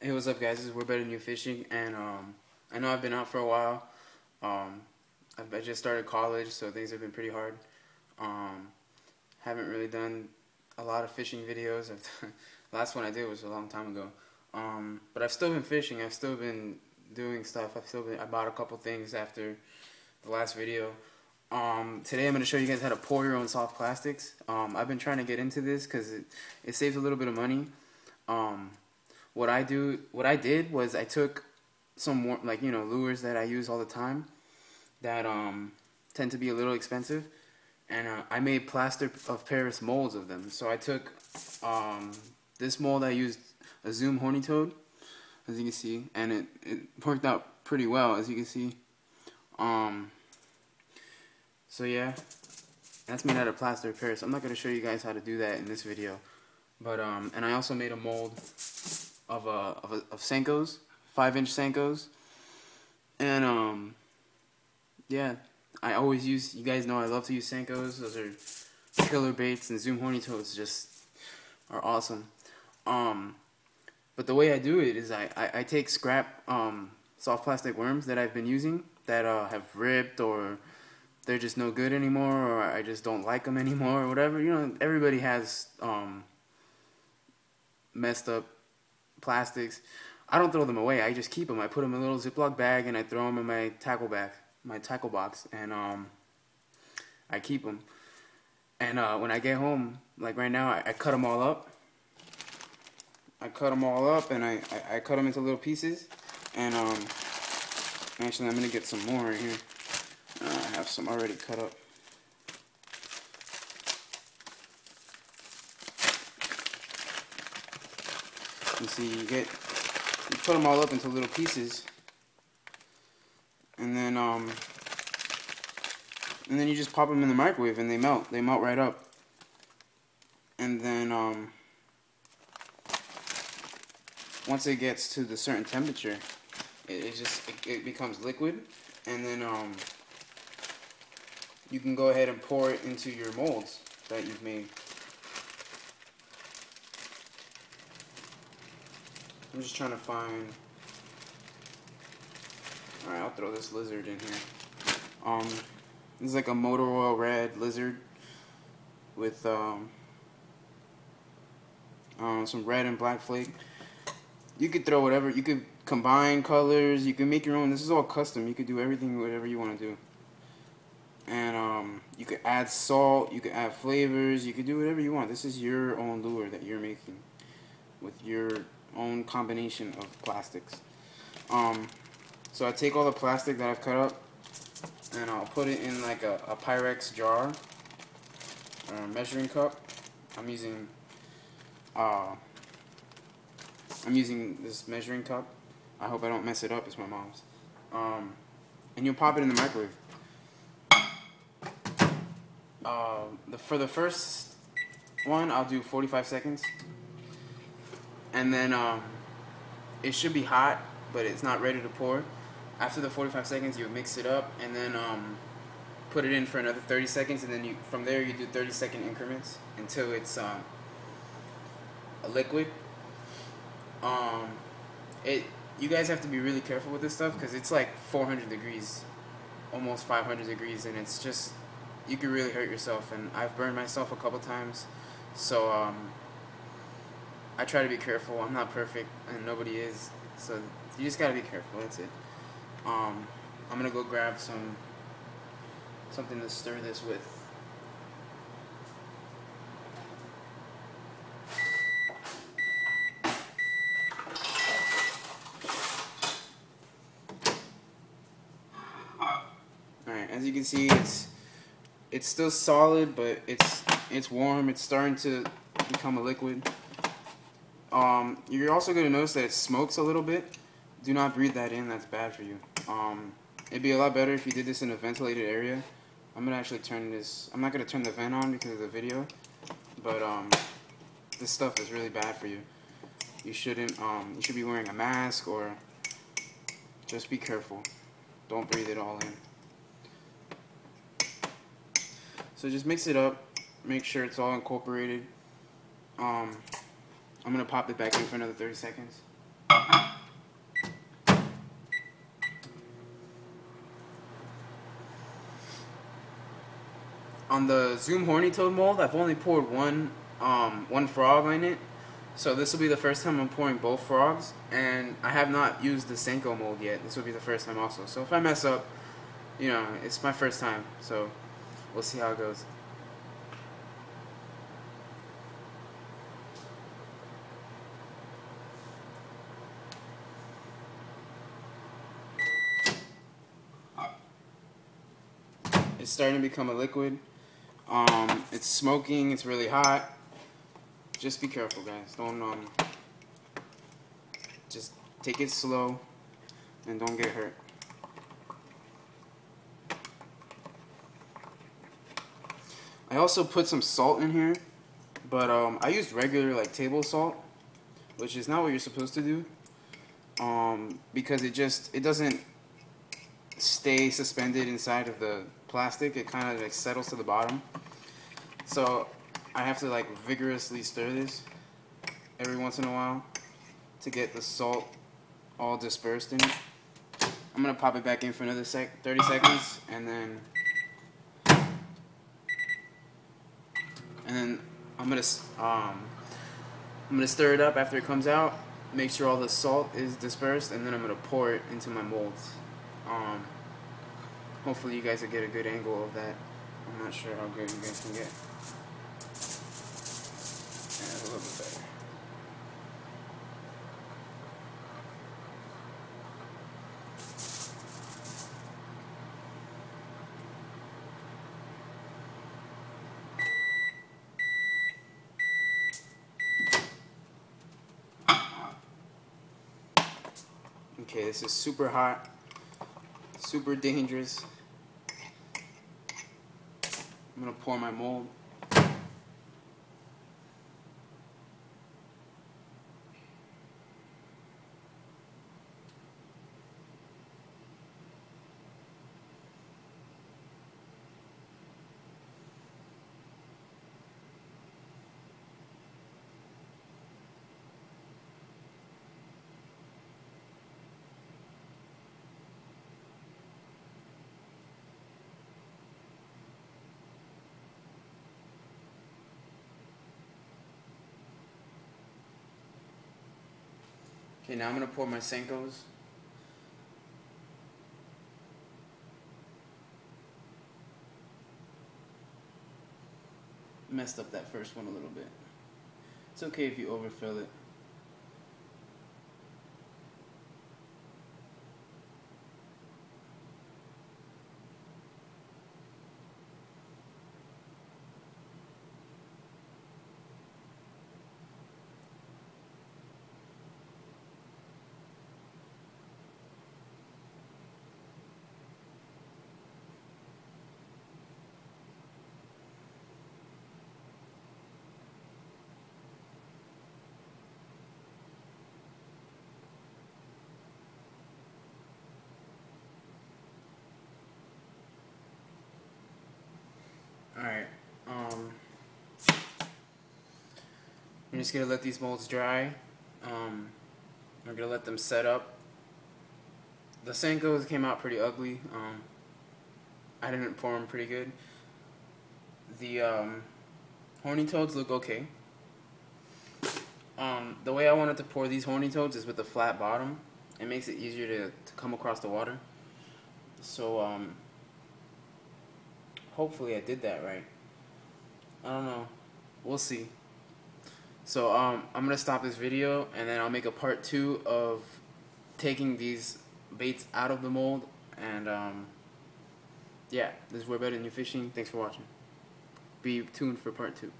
Hey, what's up, guys? This is We're Better Than You Fishing, and I know I've been out for a while. Um, I just started college, so things have been pretty hard. Um, haven't really done a lot of fishing videos. Last one I did was a long time ago. But I've still been fishing. I've still been doing stuff. I bought a couple things after the last video. Today I'm going to show you guys how to pour your own soft plastics. I've been trying to get into this because it saves a little bit of money. What I did was I took some more, like, lures that I use all the time that tend to be a little expensive, and I made plaster of Paris molds of them. So I took this mold. I used a Zoom horny toad, as you can see, and it worked out pretty well, as you can see. So yeah, that's made out of plaster of Paris. I'm not going to show you guys how to do that in this video, but and I also made a mold of Senkos, 5-inch Senkos, and yeah, I always use. You guys know I love to use Senkos. Those are killer baits, and Zoom horny toads just are awesome. But the way I do it is I take scrap soft plastic worms that I've been using that have ripped, or they're just no good anymore, or I just don't like them anymore, or whatever. Everybody has messed up plastics. I don't throw them away. I just keep them. I put them in a little Ziploc bag and I throw them in my tackle box, and I keep them. And when I get home, like right now, I cut them all up. I cut them all up, and I cut them into little pieces. And actually, I'm gonna get some more right here. I have some already cut up. You see, you put them all up into little pieces, and then you just pop them in the microwave, and they melt. They melt right up. And then once it gets to the certain temperature, it becomes liquid, and then you can go ahead and pour it into your molds that you've made. I'm just trying to find. Alright, I'll throw this lizard in here. This is like a motor oil red lizard with some red and black flake. You could throw whatever. You could combine colors. You can make your own. This is all custom. You could do everything, whatever you want to do. And you could add salt. You could add flavors. You could do whatever you want. This is your own lure that you're making with your own combination of plastics. So I take all the plastic that I've cut up, and I'll put it in like a Pyrex jar or a measuring cup. I'm using this measuring cup. I hope I don't mess it up. It's my mom's. And you'll pop it in the microwave. For the first one, I'll do 45 seconds. And then it should be hot, but it's not ready to pour. After the 45 seconds, you mix it up, and then put it in for another 30 seconds, and then from there you do 30-second increments until it's a liquid. You guys have to be really careful with this stuff because it's like 400 degrees, almost 500 degrees, and it's just, you could really hurt yourself. And I've burned myself a couple times, so I try to be careful. I'm not perfect, and nobody is, so you just gotta be careful. That's it. I'm gonna go grab something to stir this with. Alright, as you can see, it's still solid, but it's warm. It's starting to become a liquid. You're also going to notice that it smokes a little bit. Do not breathe that in. That's bad for you. It'd be a lot better if you did this in a ventilated area. I'm going to actually turn this. I'm not going to turn the vent on because of the video, but this stuff is really bad for you. You shouldn't. You should be wearing a mask, or just be careful. Don't breathe it all in. So just mix it up. Make sure it's all incorporated. I'm going to pop it back in for another 30 seconds. On the Zoom Horny Toad mold, I've only poured one frog in it. So this will be the first time I'm pouring both frogs, and I have not used the Senko mold yet. This will be the first time also. So if I mess up, you know, it's my first time. So we'll see how it goes. It's starting to become a liquid. It's smoking. It's really hot. Just be careful, guys. Don't just take it slow and don't get hurt. I also put some salt in here, but I used regular like table salt, which is not what you're supposed to do, because it doesn't stay suspended inside of the plastic. It kind of like settles to the bottom. So I have to like vigorously stir this every once in a while to get the salt all dispersed in it. I'm gonna pop it back in for another 30 seconds, and then I'm gonna stir it up after it comes out. Make sure all the salt is dispersed, and then I'm gonna pour it into my molds. Hopefully you guys will get a good angle of that. I'm not sure how good you guys can get. Yeah, a little bit better. Okay, this is super hot, super dangerous. I'm gonna pour my mold. Okay, now I'm going to pour my Senkos. Messed up that first one a little bit. It's okay if you overfill it. Alright, I'm just going to let these molds dry. I'm going to let them set up. The Senkos came out pretty ugly. I didn't pour them pretty good. The Horny Toads look okay. The way I wanted to pour these Horny Toads is with a flat bottom. It makes it easier to come across the water. So, hopefully I did that right. I don't know. We'll see. So I'm going to stop this video, and then I'll make a part 2 of taking these baits out of the mold. And yeah, this is We're Better Than You Fishing. Thanks for watching. Be tuned for part 2.